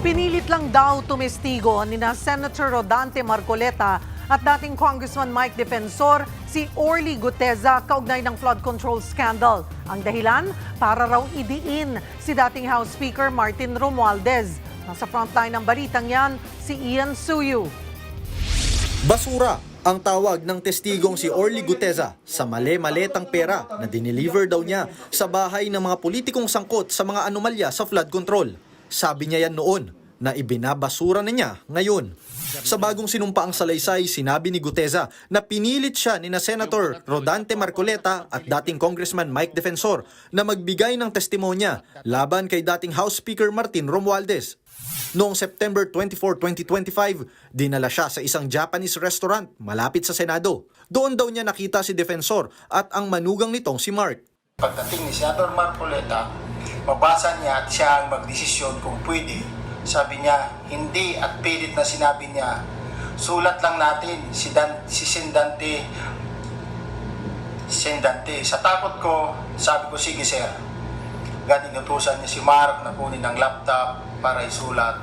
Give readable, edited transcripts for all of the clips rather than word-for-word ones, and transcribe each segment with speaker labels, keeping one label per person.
Speaker 1: Pinilit lang daw tumestigo ni na Senator Rodante Marcoleta at dating Congressman Mike Defensor si Orly Guteza kaugnay ng flood control scandal. Ang dahilan, para raw idiin si dating House Speaker Martin Romualdez. Nasa frontline ng balitang yan, si Ian Suyu.
Speaker 2: Basura ang tawag ng testigong si Orly Guteza sa mali-maletang pera na dineliver daw niya sa bahay ng mga politikong sangkot sa mga anomalya sa flood control. Sabi niya yan noon na ibinabasura na niya ngayon. Sa bagong sinumpaang salaysay, sinabi ni Guteza na pinilit siya ni na Senator Rodante Marcoleta at dating Congressman Mike Defensor na magbigay ng testimonya laban kay dating House Speaker Martin Romualdez. Noong September 24, 2025, dinala siya sa isang Japanese restaurant malapit sa Senado. Doon daw niya nakita si Defensor at ang manugang nitong si Mark.
Speaker 3: Pagdating ni Senator Marcoleta, mabasa niya at siya ang magdesisyon kung pwede. Sabi niya, hindi at pilit na sinabi niya, sulat lang natin si Sendante. Sa takot ko, sabi ko, sige sir. Agad inutusan niya si Mark na kunin ang laptop para isulat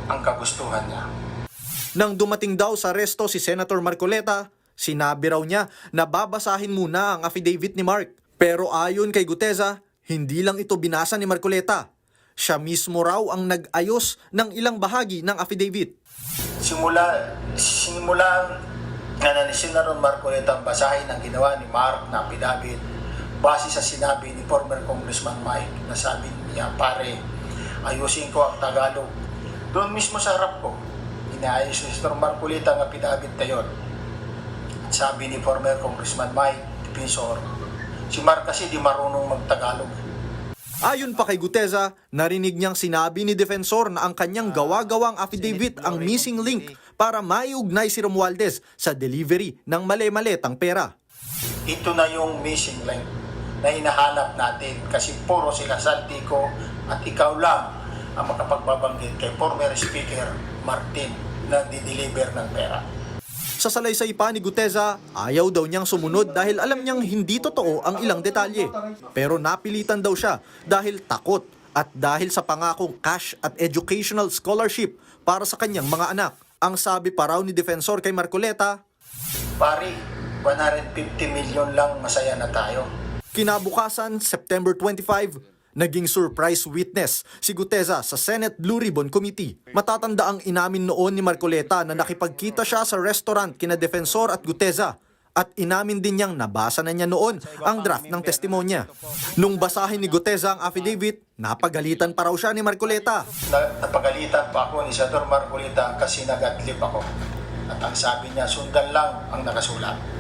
Speaker 3: ang kagustuhan niya.
Speaker 2: Nang dumating daw sa resto si Senator Marcoleta, sinabi raw niya na babasahin muna ang affidavit ni Mark. Pero ayon kay Guteza, hindi lang ito binasa ni Marcoleta. Siya mismo raw ang nag-ayos ng ilang bahagi ng affidavit.
Speaker 3: Simula na ni Senator Marcoleta ang basahin ang ginawa ni Mark na affidavit base sa sinabi ni former Congressman Mike na sabi niya, pare, ayusin ko ang Tagalog. Doon mismo sa harap ko, inaayos ni Senator Marcoleta ang affidavit na yun. At sabi ni former Congressman Mike Defensor, si Mark kasi di marunong mag-Tagalog.
Speaker 2: Ayon pa kay Guteza, narinig niyang sinabi ni Defensor na ang kanyang gawa-gawang affidavit ang missing link para maiugnay si Romualdez sa delivery ng mali-maletang pera.
Speaker 3: Ito na yung missing link na hinahanap natin kasi puro sila Saltico at ikaw lang ang makapagbabanggit kay former Speaker Martin na di-deliver ng pera.
Speaker 2: Sa salaysay pa ni Guteza, ayaw daw niyang sumunod dahil alam niyang hindi totoo ang ilang detalye. Pero napilitan daw siya dahil takot at dahil sa pangakong cash at educational scholarship para sa kanyang mga anak. Ang sabi pa raw ni Defensor kay Marcoleta,
Speaker 3: Pari, 150 million lang masaya na tayo.
Speaker 2: kinabukasan, September 25, naging surprise witness si Guteza sa Senate Blue Ribbon Committee. Matatanda ang inamin noon ni Marcoleta na nakipagkita siya sa restaurant kina Defensor at Guteza at inamin din niyang nabasa na niya noon ang draft ng testimonya. Nung basahin ni Guteza ang affidavit, napagalitan pa raw siya ni Marcoleta.
Speaker 3: Napagalitan pa ako ni Senator Marcoleta kasi nag-adlib ako. At ang sabi niya, sundan lang ang nakasulat.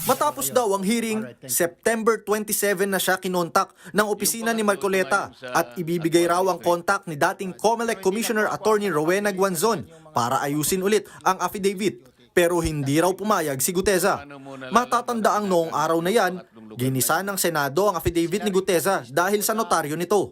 Speaker 2: Matapos daw ang hearing, September 27 na siya kinontak ng opisina ni Marcoleta at ibibigay raw ang kontak ni dating COMELEC Commissioner Attorney Rowena Guanzon para ayusin ulit ang affidavit. Pero hindi raw pumayag si Guteza. Matatanda ang noong araw na yan, ginisa ng Senado ang affidavit ni Guteza dahil sa notaryo nito.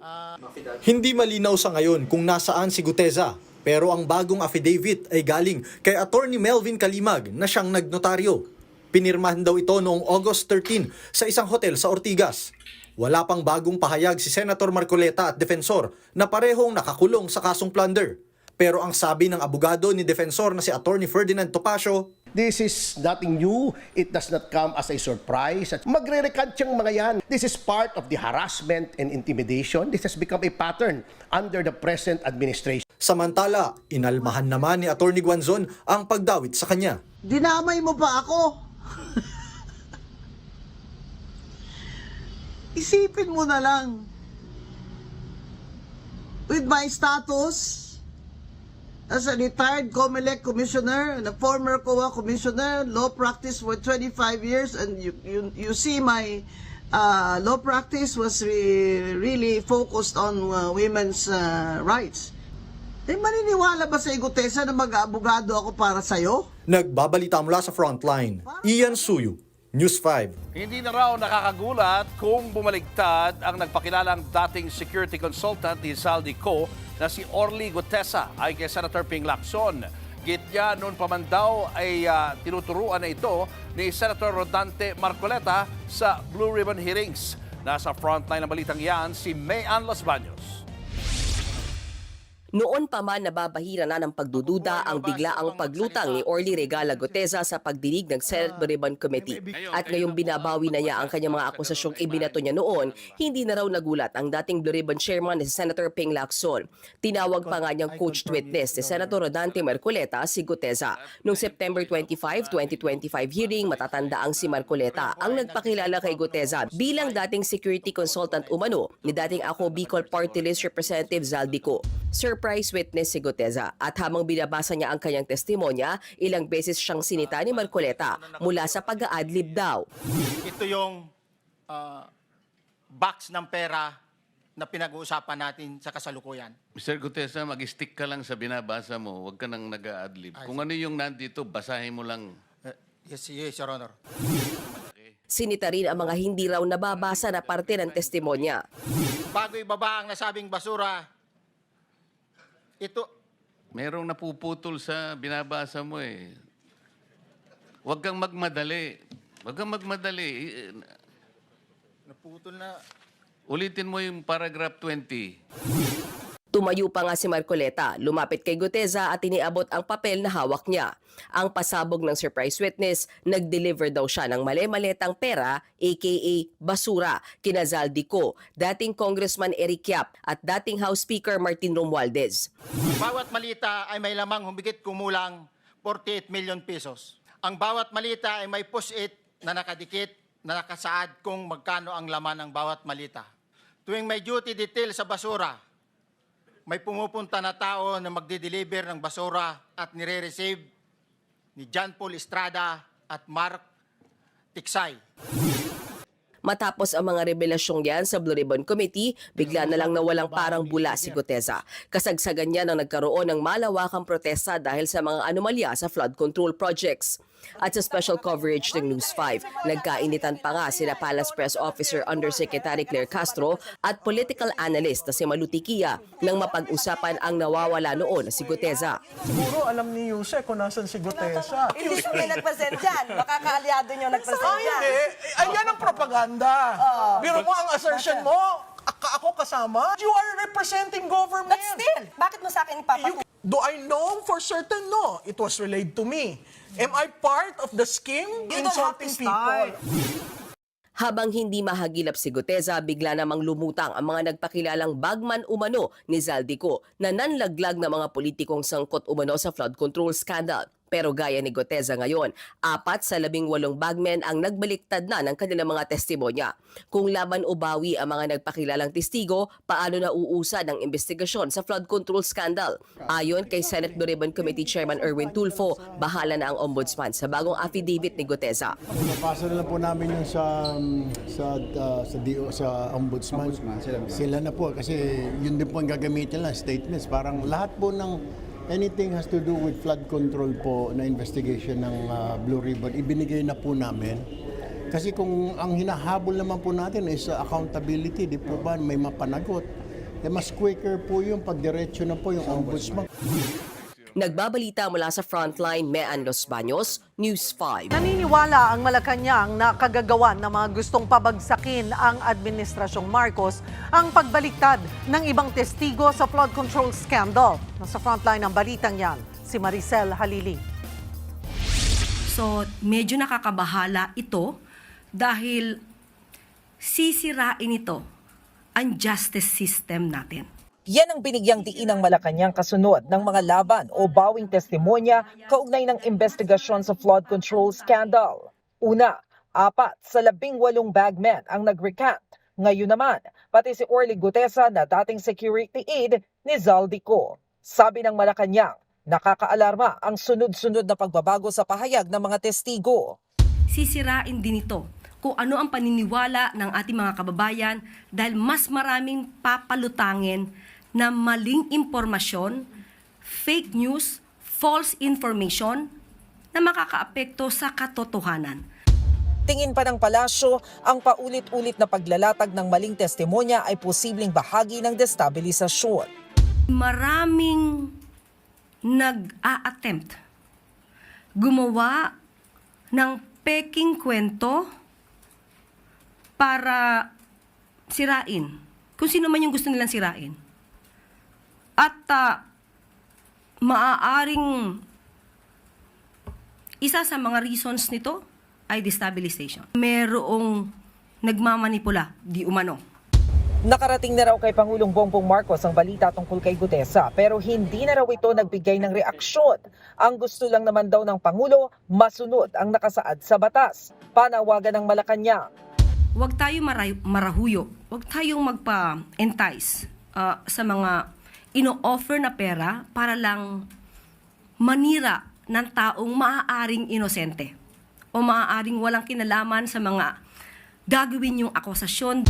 Speaker 2: Hindi malinaw sa ngayon kung nasaan si Guteza, pero ang bagong affidavit ay galing kay Attorney Melvin Kalimag na siyang nagnotaryo. Pinirmahan daw ito noong August 13 sa isang hotel sa Ortigas. Wala pang bagong pahayag si Senator Marcoleta at Defensor na parehong nakakulong sa kasong plunder. Pero ang sabi ng abogado ni Defensor na si Attorney Ferdinand Topacio,
Speaker 4: this is nothing new. It does not come as a surprise. At magre-recant yung mga yan. This is part of the harassment and intimidation. This has become a pattern under the present administration.
Speaker 2: samantala, inalmahan naman ni Attorney Guanzon ang pagdawit sa kanya.
Speaker 5: Dinamay mo pa ako. Isipin mo na lang. With my status as a retired COMELEC commissioner and a former COA commissioner, law practice for 25 years, and you see my law practice was really focused on women's rights. Eh, maniniwala ba sa Guteza na mag-abogado ako para sa'yo?
Speaker 2: Nagbabalita mula sa Frontline, Ian Suyu, News 5.
Speaker 6: Hindi na raw nakakagulat kung bumaligtad ang nagpakilalang dating security consultant ni Saldico na si Orly Guteza ay kay Senator Ping Lacson. Gitya noon pa man daw ay tinuturuan na ito ni Senator Rodante Marcoleta sa Blue Ribbon hearings. Nasa frontline ng balitang yan si May Ann Los Baños.
Speaker 7: Noon pa man nababahira na ng pagdududa ang biglaang paglutang ni Orly Regala Guteza sa pagdinig ng Senate Blue Ribbon Committee. At ngayong binabawi na niya ang kanyang mga akusasyong ibinato niya noon, hindi na raw nagulat ang dating Blue Ribbon Chairman si Senator Ping Lacson. Tinawag pa nga niyang coached witness ni Senator Rodante Marcoleta si Guteza. Noong September 25, 2025 hearing, matatanda ang si Marcoleta ang nagpakilala kay Guteza bilang dating security consultant umano ni dating Ako Bicol Party List Representative Zaldico. Surprise witness si Guteza at habang binabasa niya ang kanyang testimonya, ilang beses siyang sinita ni Marcoleta mula sa pag-a-adlib daw.
Speaker 8: Ito yung box ng pera na pinag-uusapan natin sa kasalukuyan.
Speaker 9: Mr. Gutesa, mag-stick ka lang sa binabasa mo. Huwag ka nang nag-a-adlib. Kung ano yung nandito, basahin mo lang.
Speaker 8: Yes, Your Honor.
Speaker 7: Sinita rin ang mga hindi raw nababasa na parte ng testimonya.
Speaker 8: Bago ibaba ang nasabing basura, ito,
Speaker 9: Merong napuputol sa binabasa mo eh. Huwag kang magmadali. Huwag kang magmadali.
Speaker 8: naputol na.
Speaker 9: Ulitin mo yung paragraph 20.
Speaker 7: Tumayo pa nga si Marcoleta, lumapit kay Guteza at iniabot ang papel na hawak niya. Ang pasabog ng surprise witness, nag-deliver daw siya ng mali-maletang pera, aka basura, kina Zaldico, dating Congressman Eric Yap at dating House Speaker Martin Romualdez.
Speaker 8: Bawat malita ay may lamang humigit kumulang 48 million pesos. Ang bawat malita ay may push-it na nakadikit na nakasaad kung magkano ang laman ng bawat malita. Tuwing may duty detail sa basura, may pumupunta na tao na magde-deliver ng basura at nire-receive ni John Paul Estrada at Mark Tiksay.
Speaker 7: Matapos ang mga revelasyong yan sa Blue Ribbon Committee, bigla na lang nawalang parang bula si Guteza. Kasagsagan niya na nagkaroon ng malawakang protesta dahil sa mga anomalya sa flood control projects. At sa special coverage ng News 5, nagkainitan pa nga sina Palace Press Officer Undersecretary Claire Castro at political analyst na si Malu Tiquia nang mapag-usapan ang nawawala noon na si Guteza.
Speaker 10: Siguro alam ni Yuse kung nasan si Gutesa.
Speaker 11: Hindi mo may nagpresent dyan. Baka kaalyado nyo nagpresent dyan.
Speaker 10: Hindi. Ayan ang propaganda. Biro mo ang assertion mo, ako kasama. You are representing government.
Speaker 11: But still, bakit mo sa akin ipapakita?
Speaker 10: Do I know for certain? No. It was relayed to me. Am I part of the scheme?
Speaker 11: You don't have to
Speaker 10: Insulting
Speaker 11: start.
Speaker 10: people.
Speaker 7: Habang hindi mahagilap si Guteza, bigla namang lumutang ang mga nagpakilalang bagman umano ni Zaldico na nanlaglag na mga politikong sangkot umano sa flood control scandal. Pero gaya ni Guteza ngayon, 4 sa 18 bagmen ang nagbaliktad na ng kanilang mga testimonya. Kung laban o bawi ang mga nagpakilalang testigo, paano na uusad ang investigasyon sa flood control scandal? Ayon kay Senate Blue Ribbon Committee Chairman Erwin Tulfo, bahala na ang ombudsman sa bagong affidavit ni Guteza.
Speaker 12: Napasa na lang po namin yung sa ombudsman. Sila na po kasi yun din po ang gagamitin lang, statements. Parang lahat po ng anything has to do with flood control po na investigation ng Blue Ribbon, ibinigay na po namin. Kasi kung ang hinahabol naman po natin is accountability, di po ba may mapanagot. Mas quicker po yung pagdiretso na po yung ombudsman.
Speaker 7: Nagbabalita mula sa Frontline, Mean Los Baños, News 5.
Speaker 1: Naniniwala ang Malacanang na kagagawan ng mga gustong pabagsakin ang Administrasyong Marcos ang pagbaliktad ng ibang testigo sa flood control scandal. Nasa frontline ng balitang yan, si Maricel Halili.
Speaker 13: So, medyo nakakabahala ito dahil sisirain ito ang justice system natin.
Speaker 11: Yan ang binigyang diin ng Malacanang kasunod ng mga laban o bawing testimonya kaugnay ng investigasyon sa flood control scandal. Una, 4 sa 18 bagmen ang nag-recant. Ngayon naman, pati si Orly Guteza na dating security aide ni Zaldico. Sabi ng Malacanang, nakakaalarma ang sunod-sunod na pagbabago sa pahayag ng mga testigo.
Speaker 13: Sisirain din ito kung ano ang paniniwala ng ating mga kababayan dahil mas maraming papalutangin na maling impormasyon, fake news, false information na makakaapekto sa katotohanan.
Speaker 11: Tingin pa ng palasyo, ang paulit-ulit na paglalatag ng maling testimonya ay posibleng bahagi ng destabilisasyon.
Speaker 13: Maraming nag-a-attempt gumawa ng peking kwento para sirain. Kung sino man yung gusto nilang sirain. At maaaring isa sa mga reasons nito ay destabilization. Merong nagmamanipula, di umano.
Speaker 11: Nakarating na raw kay Pangulong Bongbong Marcos ang balita tungkol kay Gutesa pero hindi na raw ito nagbigay ng reaksyon. Ang gusto lang naman daw ng Pangulo, masunod ang nakasaad sa batas. Panawagan ng Malacanang.
Speaker 13: Huwag tayo marahuyo, huwag tayong magpa-entice sa mga ino-offer na pera para lang manira ng taong maaaring inosente o maaaring walang kinalaman sa mga gagawin yung akusasyon.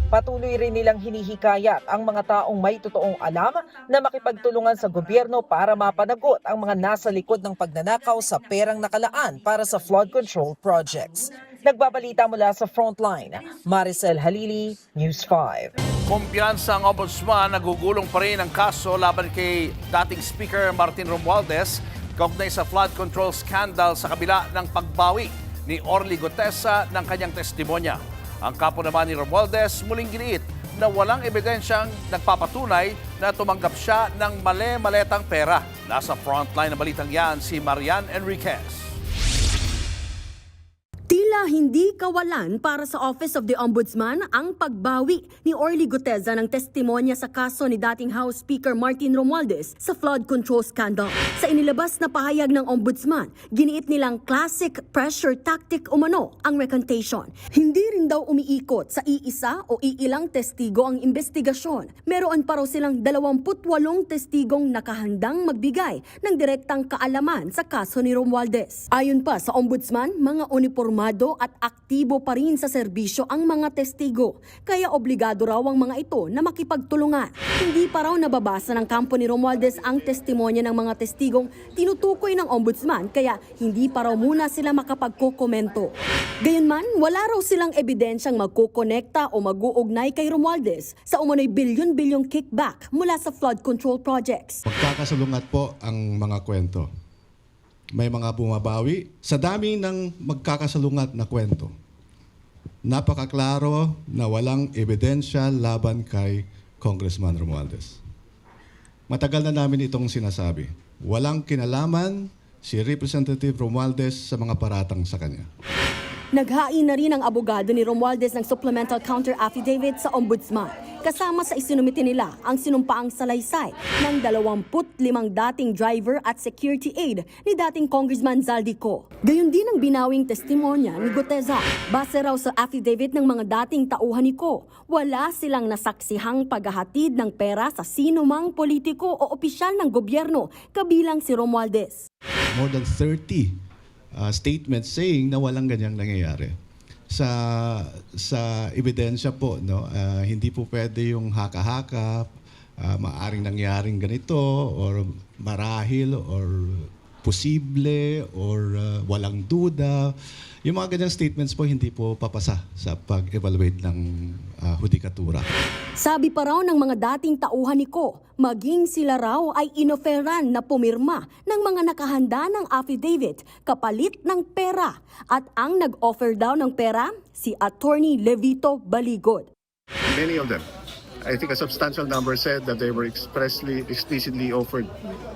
Speaker 11: Patuloy rin nilang hinihikayat ang mga taong may totoong alam na makipagtulungan sa gobyerno para mapanagot ang mga nasa likod ng pagnanakaw sa perang nakalaan para sa flood control projects. Nagbabalita mula sa Frontline, Maricel Halili, News 5.
Speaker 6: Kumpiyansa ang ombudsman, nagugulong pa rin ang kaso laban kay dating Speaker Martin Romualdez kaugnay sa flood control scandal sa kabila ng pagbawi ni Orly Gutesa ng kanyang testimonya. Ang kapo naman ni Romualdez muling giniit na walang ebidensyang nagpapatunay na tumanggap siya ng mali-maletang pera. Nasa frontline ng balitang yan si Marian Enriquez.
Speaker 14: Tila hindi kawalan para sa Office of the Ombudsman ang pagbawi ni Orly Gutesa ng testimonya sa kaso ni dating House Speaker Martin Romualdez sa flood control scandal. Sa inilabas na pahayag ng Ombudsman, giniit nilang classic pressure tactic umano ang recantation. Hindi rin daw umiikot sa iisa o iilang testigo ang investigasyon. Meron pa raw silang 28 testigong nakahandang magbigay ng direktang kaalaman sa kaso ni Romualdez. Ayon pa sa Ombudsman, mga uniformado at aktibo pa rin sa serbisyo ang mga testigo, kaya obligado raw ang mga ito na makipagtulungan. Hindi pa raw nababasa ng kampo ni Romualdez ang testimonya ng mga testigong tinutukoy ng Ombudsman, kaya hindi pa raw muna sila makapagkokomento. Gayunman, wala raw silang ebidensyang magkukonekta o mag-uugnay kay Romualdez sa umano'y bilyon-bilyong kickback mula sa flood control projects.
Speaker 15: Magkakasalungat po ang mga kwento. May mga bumabawi. Sa dami ng magkakasalungat na kwento, napakaklaro na walang ebidensya laban kay Congressman Romualdez. Matagal na namin itong sinasabi. Walang kinalaman si Representative Romualdez sa mga paratang sa kanya.
Speaker 14: Naghain na rin ang abogado ni Romualdez ng supplemental counter affidavit sa Ombudsman. Kasama sa isinumite nila ang sinumpaang salaysay ng 25 dating driver at security aide ni dating Congressman Zaldico. Gayon din ang binawing testimonya ni Gutesa. Base raw sa affidavit ng mga dating tauhan ni Ko, wala silang nasaksihang paghahatid ng pera sa sinumang politiko o opisyal ng gobyerno kabilang si Romualdez.
Speaker 15: More than 30 statements saying na walang ganyang nangyayari. Sa ebidensya po, no, hindi po pwede yung haka-haka, maaring nangyaring ganito, or marahil, or posible, or walang duda. Yung mga ganyang statements po hindi po papasa sa pag-evaluate ng hudikatura.
Speaker 14: Sabi pa raw ng mga dating tauhan ni Ko, maging sila raw ay inoferan na pumirma ng mga nakahanda ng affidavit kapalit ng pera. At ang nag-offer daw ng pera, si Attorney Levito Baligod.
Speaker 16: Many of them, I think a substantial number said that they were explicitly offered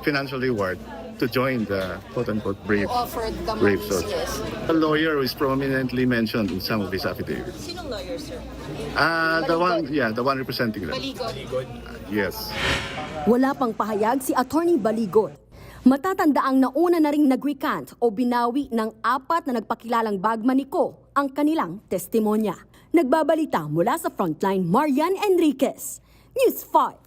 Speaker 16: financial reward to join the quote-unquote brave soldiers. A lawyer who is prominently mentioned in some of these affidavits.
Speaker 7: Sinong lawyer, sir?
Speaker 16: The one representing them.
Speaker 7: Baligod?
Speaker 16: Yes.
Speaker 14: Wala pang pahayag si Attorney Baligod. Matatandaang nauna na ring nag-recant o binawi ng 4 na nagpakilalang bagman ni Ko ang kanilang testimonya. Nagbabalita mula sa Frontline, Marian Enriquez, News 5.